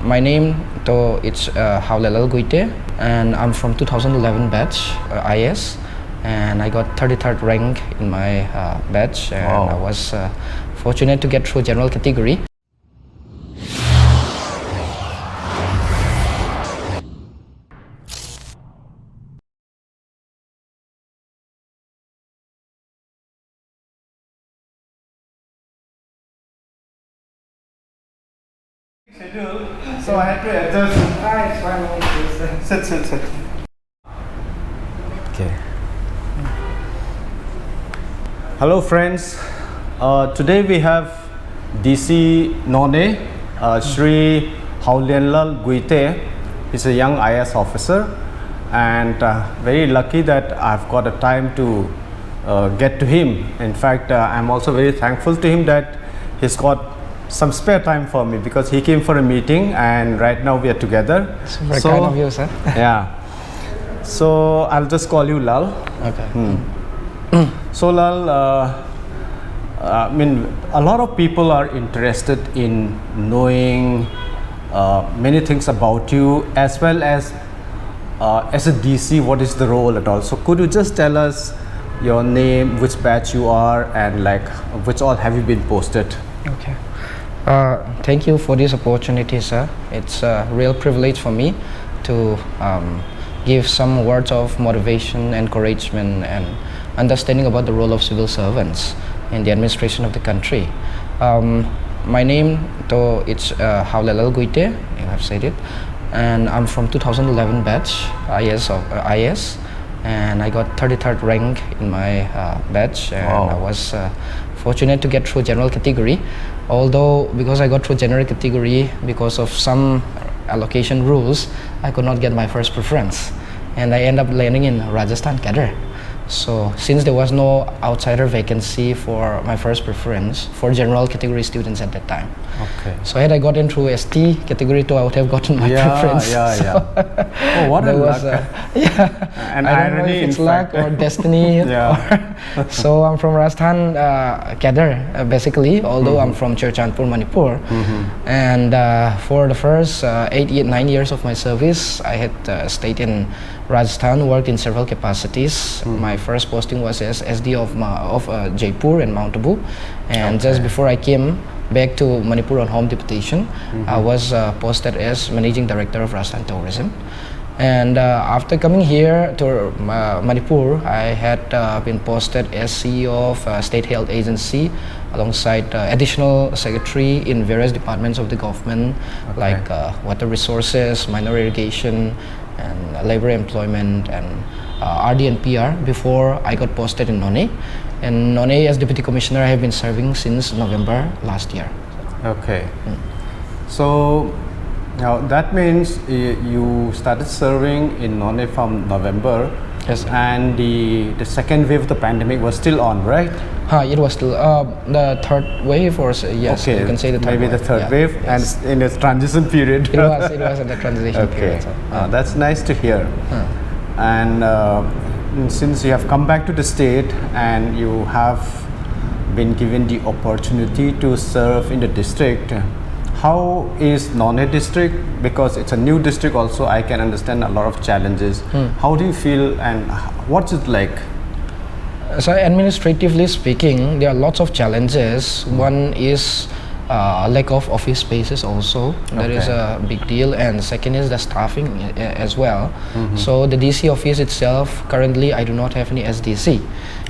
My name it's Haulianlal Guite, and I'm from 2011 batch IAS, and I got 33rd rank in my batch, and I was fortunate to get through general category. Schedule, so I had to adjust. It's fine. Sit. Okay. Hello friends. Today we have DC Noney, Shri Haulianlal Guite. He's a young IAS officer, and very lucky that I've got a time to get to him. In fact, I'm also very thankful to him that he's got some spare time for me, because he came for a meeting and right now we are together. Super kind of you, sir. Yeah. So I'll just call you Lal. Okay. So Lal, I mean, a lot of people are interested in knowing many things about you, as well as a DC, what is the role at all. So could you just tell us your name, which batch you are, and like which all have you been posted? Okay. Thank you for this opportunity, sir. It's a real privilege for me to give some words of motivation, encouragement, and understanding about the role of civil servants in the administration of the country. My name it's Haulianlal Guite, you have said it, and I'm from 2011 batch IAS, and I got 33rd rank in my batch, and I was fortunate to get through general category. Although because I got through general category, because of some allocation rules, I could not get my first preference, and I ended up landing in Rajasthan cadre. So since there was no outsider vacancy for my first preference for general category students at that time. Okay. So had I got into ST category 2, I would have gotten my preference. Oh, what a luck. And I don't know if it's luck or destiny. So I'm from Rajasthan cadre, basically, although I'm from Churachandpur, Manipur. And for the first 9 years of my service, I had stayed in Rajasthan, worked in several capacities. My first posting was as SD of Jaipur and Mount Abu, and just before I came back to Manipur on home deputation, I was posted as Managing Director of Rajasthan Tourism. And after coming here to Manipur, I had been posted as CEO of State Health Agency, alongside additional secretary in various departments of the government, like water resources, minor irrigation, and labor employment, and RD and PR, before I got posted in Noney. And Noney, as Deputy Commissioner, I have been serving since November last year. Okay. So now that means you started serving in Noney from November. Yes. And the second wave of the pandemic was still on, right? It was still the third wave, or yes, you can say the third maybe wave. The third wave, yes. And in its transition period. It was in the transition period. So, that's nice to hear. And since you have come back to the state and you have been given the opportunity to serve in the district, how is Noney district? Because it's a new district also, I can understand a lot of challenges. How do you feel, and what's it like? So administratively speaking, there are lots of challenges. One is lack of office spaces also. That is a big deal. And second is the staffing as well. So the DC office itself, currently I do not have any SDC.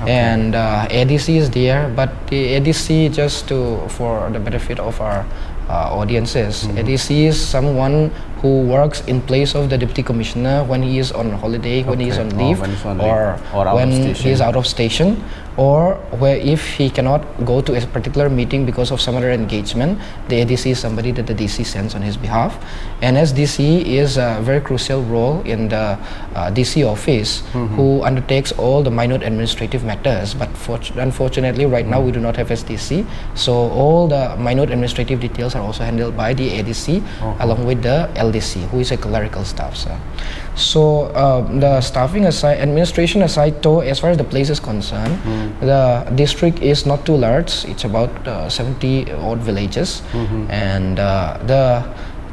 And ADC is there, but the ADC, just for the benefit of our audiences, ADC is someone who works in place of the Deputy Commissioner when he is on holiday, when he is on leave, or when he is out of station, or where if he cannot go to a particular meeting because of some other engagement, the ADC is somebody that the DC sends on his behalf. And as DC is a very crucial role in the DC office, who undertakes all the minute administrative matters, but unfortunately right now we do not have SDC, so all the minute administrative details are also handled by the ADC along with the LDC, who is a clerical staff, sir. So the staffing aside, administration aside, though, as far as the place is concerned, the district is not too large. It's about 70 odd villages, and the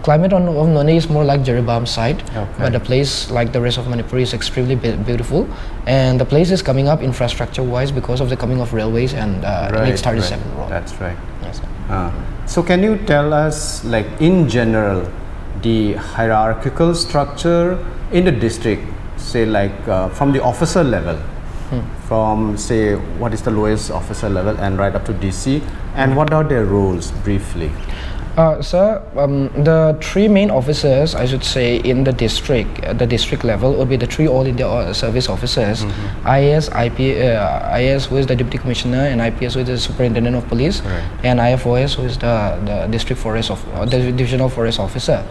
Climate of Noney is more like Jereban side, Okay. but the place, like the rest of Manipur, is extremely beautiful, and the place is coming up infrastructure-wise because of the coming of railways and next 37 road. That's right. Yes. So can you tell us, like in general, the hierarchical structure in the district, say like from the officer level, from say what is the lowest officer level and right up to DC, and what are their roles briefly? Sir, the three main officers, I should say, in the district level would be the three all India service officers, IAS, IAS who is the Deputy Commissioner, and IPS who is the Superintendent of Police, and IFOS who is the District Forest the Divisional Forest Officer.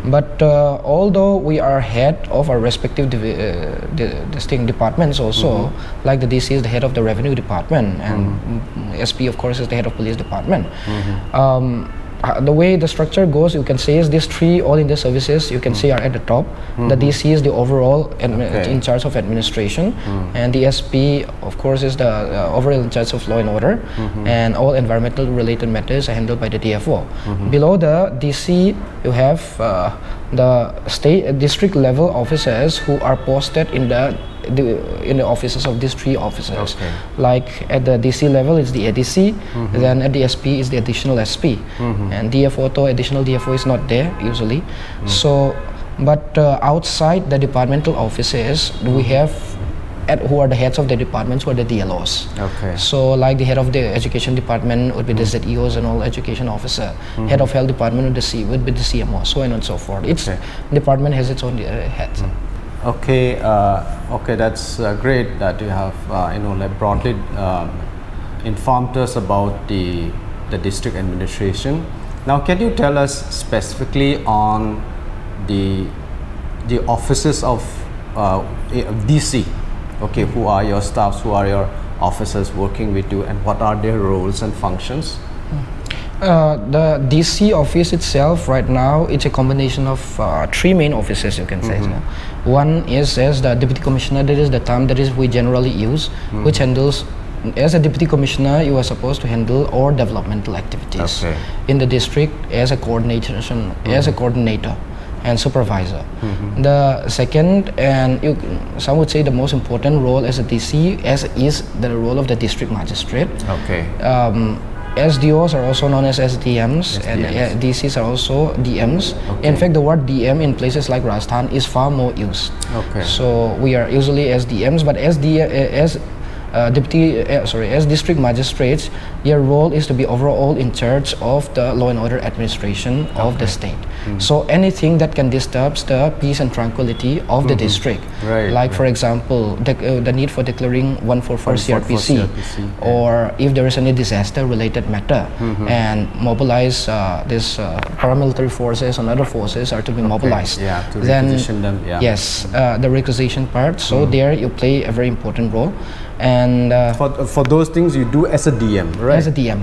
But although we are head of our respective distinct departments also, like the DC is the head of the Revenue Department, and SP of course is the head of Police Department. The way the structure goes, you can say, is these three all India services you can see are at the top. The DC is the overall in charge of administration, and the SP of course is the overall in charge of law and order, and all environmental related matters are handled by the DFO. Below the DC you have the district level officers who are posted in the offices of these three officers. Like at the DC level it's the ADC, then at the SP is the additional SP, and DFO to additional DFO is not there usually. So but outside the departmental offices we have who are the heads of the departments, who are the DLOs. So like the head of the education department would be the ZEOs and all education officer. Head of health department would be the CMO, so on and so forth. Each department has its own heads. Okay, that's great that you have like broadly informed us about the district administration. Now, can you tell us specifically on the offices of DC? Okay, who are your staffs? Who are your officers working with you, and what are their roles and functions? The DC office itself right now, it's a combination of three main offices, you can say. One is as the Deputy Commissioner. That is the term that is we generally use, which handles, as a Deputy Commissioner you are supposed to handle all developmental activities in the district as a coordinator and supervisor. The second, and some would say the most important role as a DC is the role of the district magistrate. SDOs are also known as SDMs, and DCs are also DMs. In fact, the word DM in places like Rajasthan is far more used. So we are usually SDMs, but as district magistrates, your role is to be overall in charge of the law and order administration of the state. So anything that can disturb the peace and tranquility of the district, like for example the need for declaring 144 CRPC, or if there is any disaster related matter, and mobilize this paramilitary forces and other forces are to be mobilized. To requisition them. Yes, the requisition part. So there you play a very important role. And for those things you do as a DM, right? As a DM,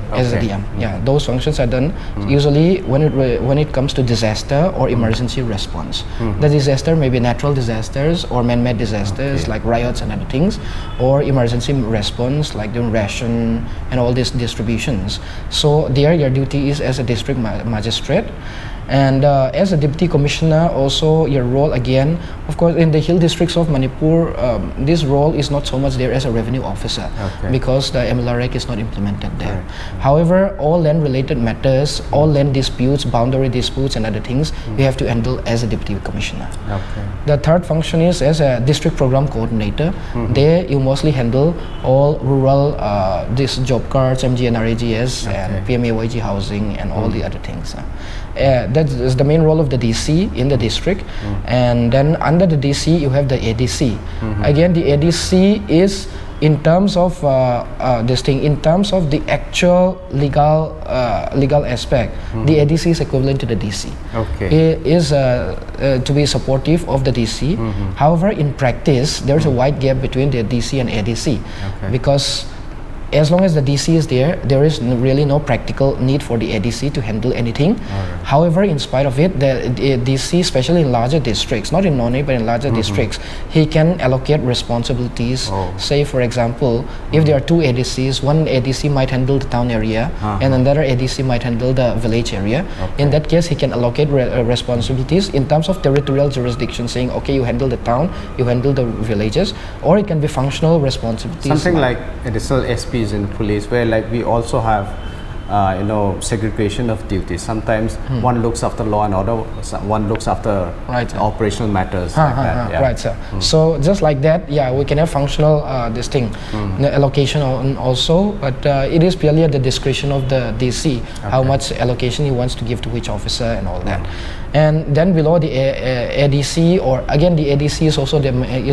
yeah, those functions are done usually when it comes to disaster or emergency response. The disaster may be natural disasters or man-made disasters like riots and other things, or emergency response like doing ration and all these distributions. So there your duty is as a district magistrate. And as a Deputy Commissioner also, your role again, of course in the hill districts of Manipur, this role is not so much there as a revenue officer, because the MLRAC is not implemented there. However, all land related matters, all land disputes, boundary disputes and other things, you have to handle as a Deputy Commissioner. The third function is as a district program coordinator. There you mostly handle all rural this job cards, MGNRAGS and PMAYG housing and all the other things. That is the main role of the DC in the district. And then under the DC you have the ADC. Again, the ADC is in terms of in terms of the actual legal aspect, the ADC is equivalent to the DC. It is to be supportive of the DC. However, in practice there is a wide gap between the DC and ADC, because as long as the DC is there, there is really no practical need for the ADC to handle anything. However, in spite of it, the DC, especially in larger districts, not in Noney, but in larger districts, he can allocate responsibilities. Say, for example, if there are two ADCs, one ADC might handle the town area and another ADC might handle the village area. In that case, he can allocate responsibilities in terms of territorial jurisdiction, saying, okay, you handle the town, you handle the villages, or it can be functional responsibilities. Something like additional SPs in police, where like we also have segregation of duties. Sometimes one looks after law and order, one looks after operational matters. Like that. Yeah. Right, sir. So just like that, yeah, we can have functional allocation also, but it is purely at the discretion of the DC how much allocation he wants to give to which officer and all that. And then below the ADC, or again the ADC is also a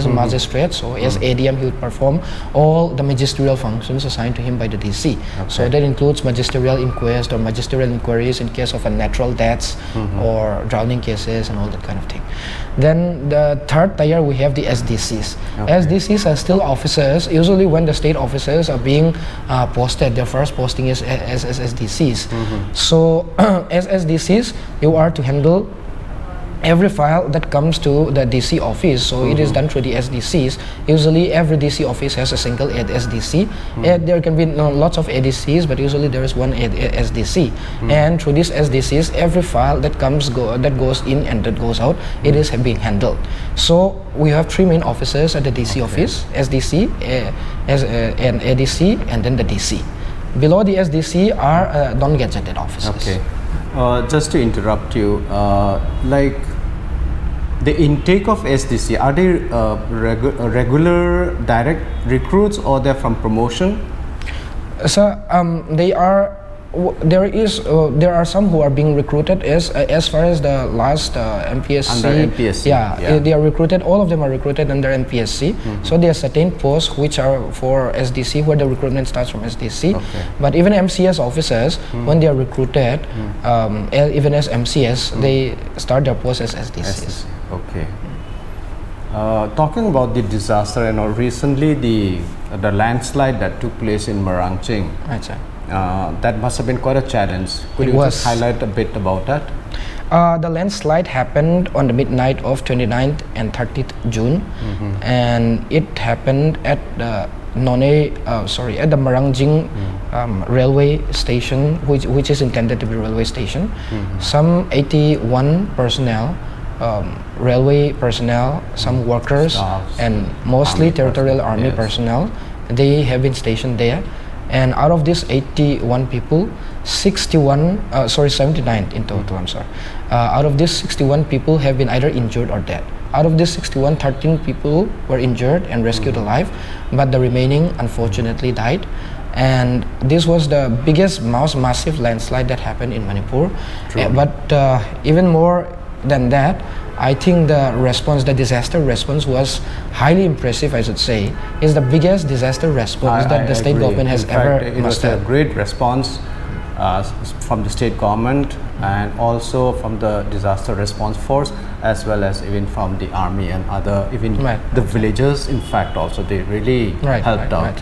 magistrate, so as ADM he would perform all the magisterial functions assigned to him by the DC. So that includes magisterial inquest or magisterial inquiries in case of a natural deaths or drowning cases and all that kind of thing. Then the third tier we have the SDCs. SDCs are still officers. Usually when the state officers are being posted, their first posting is as SDCs. So as SDCs, you are to handle every file that comes to the DC office. So it is done through the SDCs. Usually every DC office has a single SDC. There can be lots of ADCs, but usually there is one SDC. And through these SDCs, every file that that goes in and that goes out, it is being handled. So we have three main officers at the DC office: SDC, an ADC, and then the DC. Below the SDC are non-gazetted officers. Just to interrupt you, like the intake of SDC, are they regular direct recruits or they're from promotion? So they are. There are some who are being recruited as far as the last MPSC. Under MPSC. They are recruited. All of them are recruited under MPSC. So there are certain posts which are for SDC, where the recruitment starts from SDC. But even MCS officers, when they are recruited, even as MCS, they start their posts as SDCs. Talking about the disaster, recently the landslide that took place in Marangching. Right, sir. That must have been quite a challenge. Could you just highlight a bit about that? The landslide happened on the midnight of 29th and 30th June, and it happened at the at the Marangching railway station, which is intended to be a railway station. Some 81 personnel, railway personnel, some workers, and mostly territorial army personnel, they have been stationed there. And out of these 81 people, 79 in total, I'm sorry. Out of these 61 people have been either injured or dead. Out of these 61, 13 people were injured and rescued alive, but the remaining unfortunately died. And this was the biggest, most massive landslide that happened in Manipur. But even more than that, I think the disaster response was highly impressive, I should say. It's the biggest disaster response that the state government has ever mustered. It was a great response from the state government and also from the disaster response force, as well as even from the army and other, even the villagers, in fact, also they really helped out.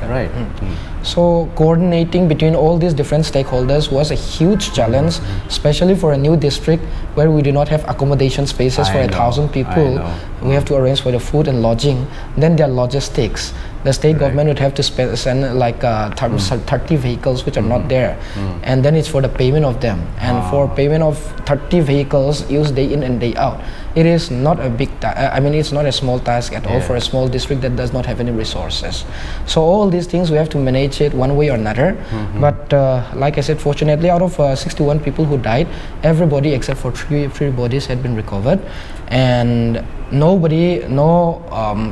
So coordinating between all these different stakeholders was a huge challenge, especially for a new district where we do not have accommodation spaces for 1,000 people. We have to arrange for the food and lodging. Then there are logistics. The state government would have to send like 30 vehicles which are not there, and then it's for the payment of them, and for payment of 30 vehicles used day in and day out. It is not a big it's not a small task at all for a small district that does not have any resources. So all these things we have to manage it one way or another. But like I said, fortunately out of 61 people who died, everybody except for three bodies had been recovered, and no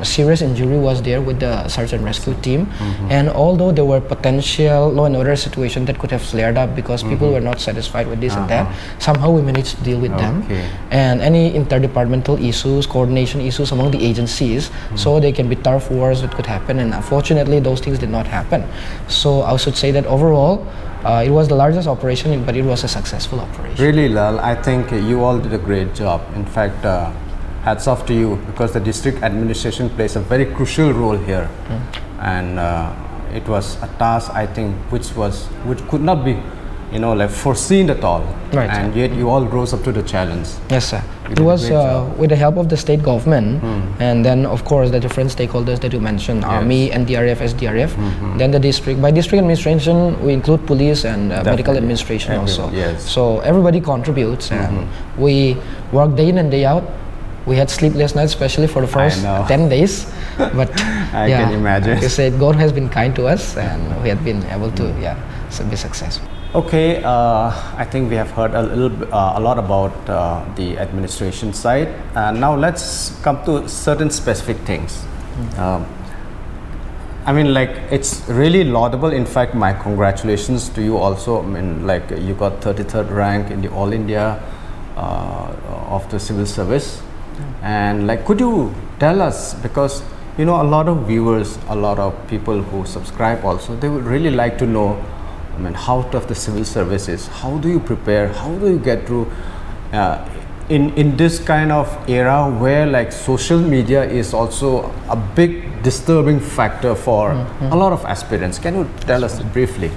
serious injury was there with the search and rescue team. And although there were potential law and order situations that could have flared up because people were not satisfied with this and that, somehow we managed to deal with them. And any interdepartmental issues, coordination issues among the agencies, so there can be turf wars that could happen, and unfortunately those things did not happen. So I should say that overall it was the largest operation, but it was a successful operation. Really, Lal, I think you all did a great job. In fact, hats off to you, because the district administration plays a very crucial role here. And it was a task, I think, which could not be, like foreseen at all. Right. And yet you all rose up to the challenge. Yes, sir. You It did a was great job. with the help of the state government, and then of course the different stakeholders that you mentioned, Army, NDRF, SDRF, then the district. By district administration, we include police and medical Definitely. administration also. Yes. So everybody contributes, and we work day in and day out. We had sleepless nights, especially for the first know. 10 days. But I can imagine. Like I said, God has been kind to us, and we have been able to be successful. Okay, I think we have heard a lot about the administration side, and now let's come to certain specific things. I mean, like, it's really laudable. In fact, my congratulations to you also. I mean, like, you got 33rd rank in the All India of the civil service. And like, could you tell us, because a lot of viewers, a lot of people who subscribe also, they would really like to know, I mean, how tough the civil service is. How do you prepare? How do you get through in this kind of era where like social media is also a big disturbing factor for a lot of aspirants? Can you tell us briefly?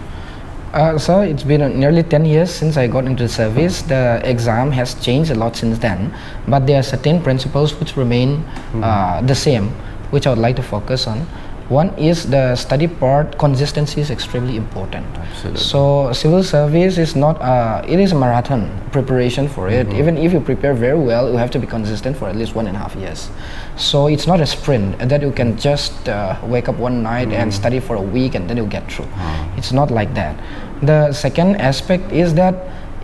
So it's been nearly 10 years since I got into the service. The exam has changed a lot since then, but there are certain principles which remain the same, which I would like to focus on. One is the study part. Consistency is extremely important. Absolutely. So civil service is not it is a marathon preparation for it. Even if you prepare very well, you have to be consistent for at least 1.5 years. So it's not a sprint that you can just wake up one night and study for a week and then you get through. It's not like that. The second aspect is that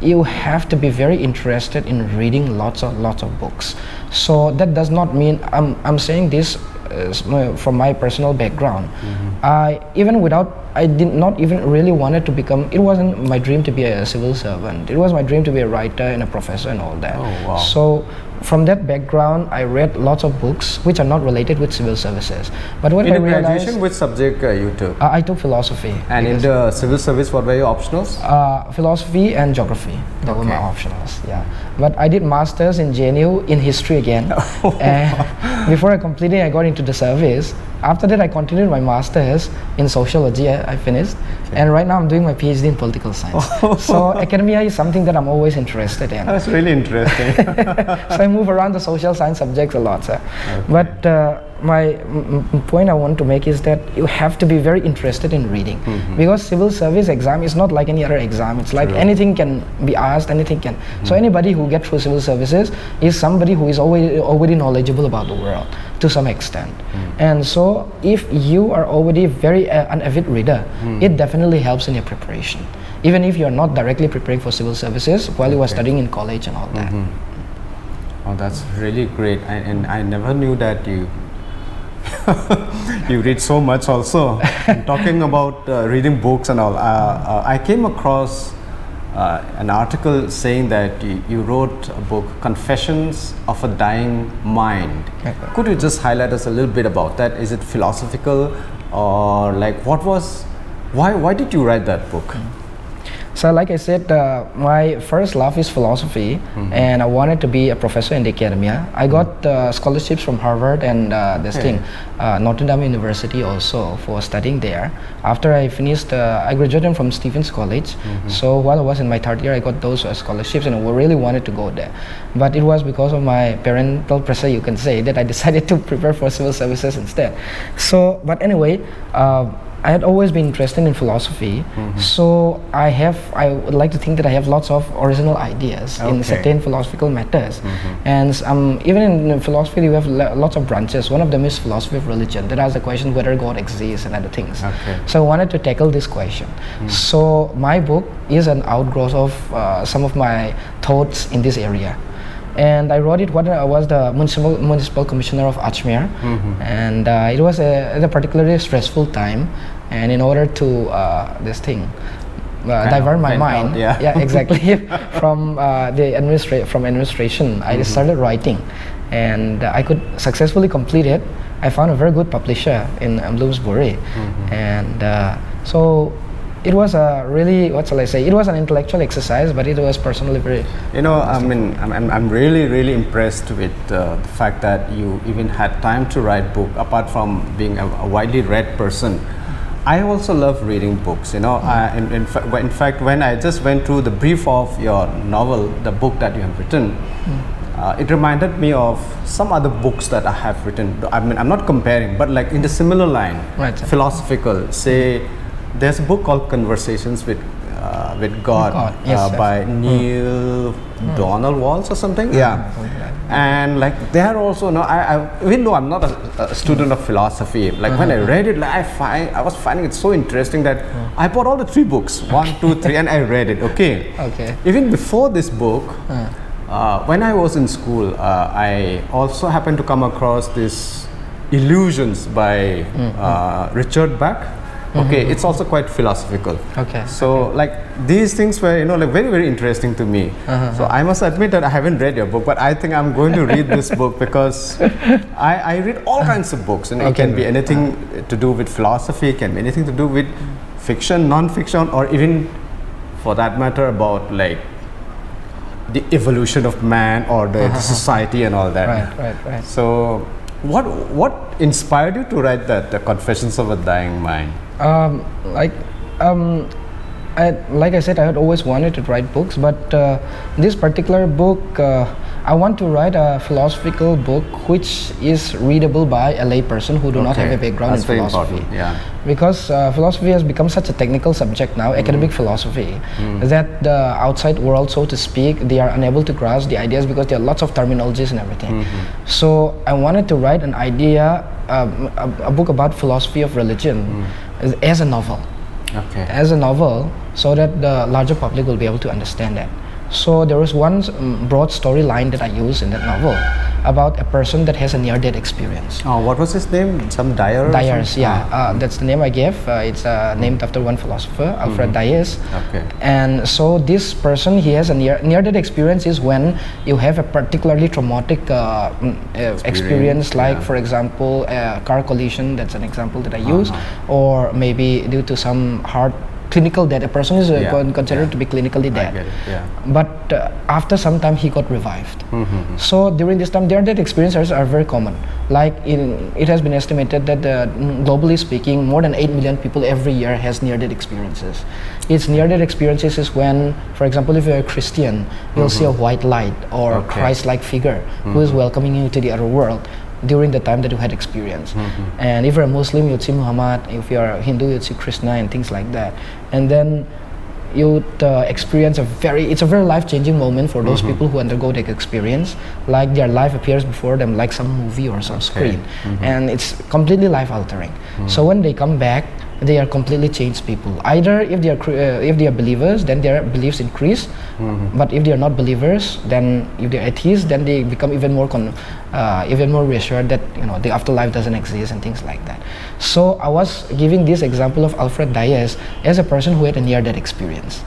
you have to be very interested in reading lots of books. So that does not mean I'm saying this from my personal background. I did not even really wanted to become. It wasn't my dream to be a civil servant. It was my dream to be a writer and a professor and all that. Oh, wow. So from that background, I read lots of books which are not related with civil services. But what In I the realized, graduation, which subject you took? I took philosophy. And in the civil service, what were your optionals? Philosophy and geography. That were my optionals. Yeah, but I did masters in JNU in history again. And before I completed, I got into the service. After that, I continued my masters in sociology. I finished, and right now I'm doing my PhD in political science. So academia is something that I'm always interested in. That's really interesting. So I move around the social science subjects a lot, sir. Okay. But my point I want to make is that you have to be very interested in reading, because civil service exam is not like any other exam. It's like anything can be asked, anything can. So anybody who gets through civil services is somebody who is already knowledgeable about the world to some extent. And so if you are already very an avid reader, it definitely helps in your preparation, even if you're not directly preparing for civil services while you are studying in college and all that. Oh, that's really great. And I never knew that you you read so much also. Talking about reading books and all, I came across an article saying that you wrote a book, Confessions of a Dying Mind. Could you just highlight us a little bit about that? Is it philosophical, or like why did you write that book? So like I said, my first love is philosophy, and I wanted to be a professor in the academia. I got scholarships from Harvard and Notre Dame University also for studying there. After I finished, I graduated from Stevens College. So while I was in my third year, I got those scholarships and I really wanted to go there. But it was because of my parental pressure, you can say, that I decided to prepare for civil services instead. So, but anyway, I had always been interested in philosophy, so I would like to think that I have lots of original ideas in certain philosophical matters. And even in philosophy, we have lots of branches. One of them is philosophy of religion, that asks the question whether God exists and other things. So I wanted to tackle this question. So my book is an outgrowth of some of my thoughts in this area. And I wrote it when I was the municipal commissioner of Ajmer, and it was a particularly stressful time. And in order to divert my mind, exactly, from administration, I started writing, and I could successfully complete it. I found a very good publisher in Bloomsbury, and so it was a really, what shall I say? It was an intellectual exercise, but it was personally very. I mean, I'm really impressed with the fact that you even had time to write book, apart from being a widely read person. I also love reading books. You know, in fact, when I just went through the brief of your novel, the book that you have written, it reminded me of some other books that I have written. I mean, I'm not comparing, but like in the similar line, Right. philosophical. Say, there's a book called Conversations with God, Yes, by Neil Donald Walsh or something. Yeah. Something like that. And like there also, no, I even though I'm not a student of philosophy, like when I read it, like I was finding it so interesting that I bought all the 3 books, 1, 2, 3, and I read it. Okay. Okay. Even before this book, when I was in school, I also happened to come across this Illusions by Richard Bach. Okay, it's also quite philosophical. Okay. So like these things were, you know, like very, very interesting to me. So I must admit that I haven't read your book, but I think I'm going to read this book because I read all kinds of books, and it can be anything to do with philosophy, it can be anything to do with fiction, non-fiction, or even for that matter about like the evolution of man or the society and all that. Right. So what inspired you to write that, The Confessions of a Dying Mind? Like I said, I had always wanted to write books, but this particular book, I want to write a philosophical book which is readable by a lay person who do not have a background in philosophy. Important. Yeah. Because philosophy has become such a technical subject now, academic philosophy, that the outside world, so to speak, they are unable to grasp the ideas because there are lots of terminologies and everything. So I wanted to write an idea, a book about philosophy of religion as a novel. Okay. As a novel, so that the larger public will be able to understand that. So there was one broad storyline that I used in that novel about a person that has a near-death experience. Oh, what was his name? Some Dyer? Dyers, yeah. That's the name I gave. It's named after one philosopher, Alfred Dyers. Okay. And so this person, he has a near-death experience is when you have a particularly traumatic experience, like for example, a car collision. That's an example that I use, or maybe due to some heart clinical death. A person is considered to be clinically dead. I get it, yeah. But after some time he got revived. So during this time, near-death experiences are very common. Like it has been estimated that globally speaking, more than 8 million people every year has near-death experiences. Its near-death experiences is when, for example, if you're a Christian, you'll see a white light or Christ-like figure who is welcoming you to the other world during the time that you had experience. And if you're a Muslim, you'd see Muhammad. If you're a Hindu, you'd see Krishna and things like that. And then you'd experience it's a very life-changing moment for those people who undergo the experience. Like their life appears before them like some movie or some screen. And it's completely life-altering. So when they come back, they are completely changed people. Either if they are believers, then their beliefs increase. But if they are not believers, then if they are atheists, then they become even more reassured that the afterlife doesn't exist and things like that. So I was giving this example of Alfred Dyers as a person who had a near-death experience.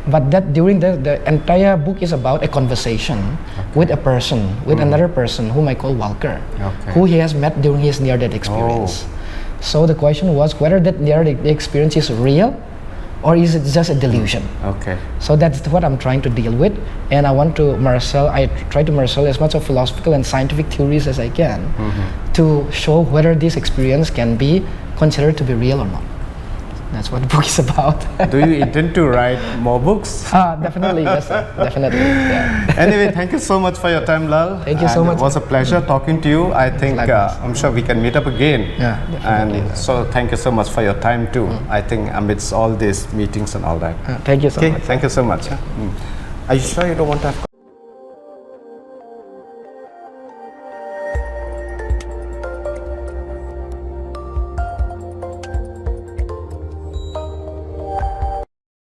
But that during the entire book is about a conversation with a person, with another person whom I call Walker, who he has met during his near-death experience. So the question was whether that near-death experience is real or is it just a delusion. So that's what I'm trying to deal with, and I try to marshal as much of philosophical and scientific theories as I can to show whether this experience can be considered to be real or not. That's what the book is about. Do you intend to write more books? Definitely, yes, sir. Definitely. Yeah. Anyway, thank you so much for your time, Lal. Thank you so much. It was a pleasure talking to you. I think I'm sure we can meet up again. Yeah, definitely. And so thank you so much for your time too. I think amidst all these meetings and all that. Thank you so much. Thank you so much. Are you sure you don't want to have